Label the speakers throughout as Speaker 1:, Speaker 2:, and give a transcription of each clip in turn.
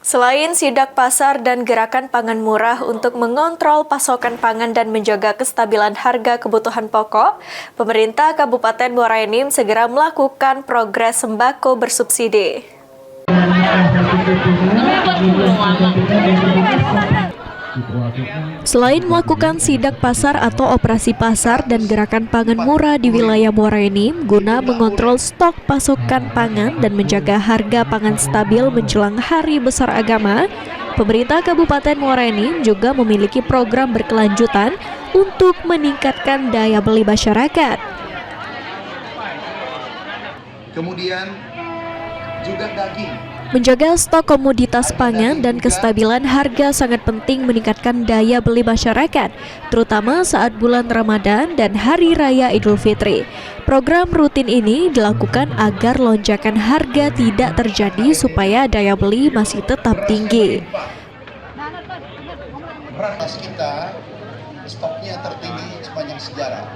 Speaker 1: Selain sidak pasar dan gerakan pangan murah untuk mengontrol pasokan pangan dan menjaga kestabilan harga kebutuhan pokok, pemerintah Kabupaten Muara Enim segera melakukan progres sembako bersubsidi. Selain melakukan sidak pasar atau operasi pasar dan gerakan pangan murah di wilayah Muara Enim guna mengontrol stok pasokan pangan dan menjaga harga pangan stabil menjelang Hari Besar Agama, pemerintah Kabupaten Muara Enim juga memiliki program berkelanjutan untuk meningkatkan daya beli masyarakat.
Speaker 2: Kemudian juga daging.
Speaker 1: Menjaga stok komoditas pangan dan kestabilan harga sangat penting meningkatkan daya beli masyarakat, terutama saat bulan Ramadan dan Hari Raya Idul Fitri. Program rutin ini dilakukan agar lonjakan harga tidak terjadi supaya daya beli masih tetap tinggi.
Speaker 2: Beras kita stoknya tertinggi sepanjang sejarah.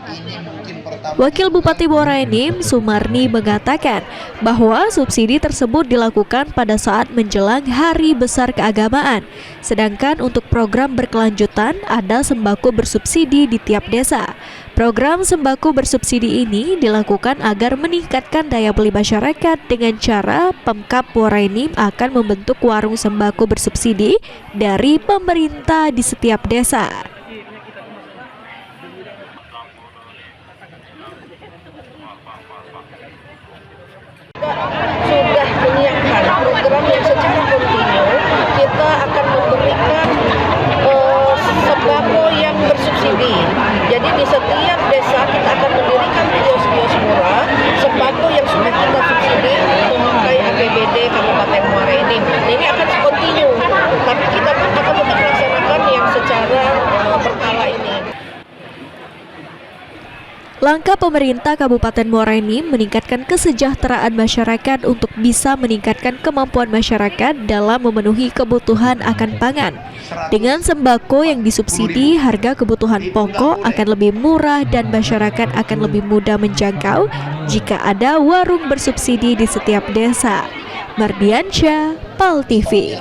Speaker 2: Ini mungkin pertama.
Speaker 1: Wakil Bupati Muara Enim, Sumarni, mengatakan bahwa subsidi tersebut dilakukan pada saat menjelang Hari Besar Keagamaan. Sedangkan untuk program berkelanjutan ada sembako bersubsidi di tiap desa. Program sembako bersubsidi ini dilakukan agar meningkatkan daya beli masyarakat dengan cara Pemkab Muara Enim akan membentuk warung sembako bersubsidi dari pemerintah di setiap desa.
Speaker 3: Sudah menyiapkan program yang secara kontinu kita akan memberikan sembako yang bersubsidi. Jadi di setiap desa kita akan mendirikan kios-kios murah sembako yang sudah kita subsidi memakai APBD Kabupaten Muara Enim. Ini akan kontinu, tapi kita pun akan tetap melaksanakan yang secara berkala ini.
Speaker 1: Langkah pemerintah Kabupaten Muara Enim meningkatkan kesejahteraan masyarakat untuk bisa meningkatkan kemampuan masyarakat dalam memenuhi kebutuhan akan pangan. Dengan sembako yang disubsidi, harga kebutuhan pokok akan lebih murah dan masyarakat akan lebih mudah menjangkau jika ada warung bersubsidi di setiap desa. Mardiansyah, PAL TV.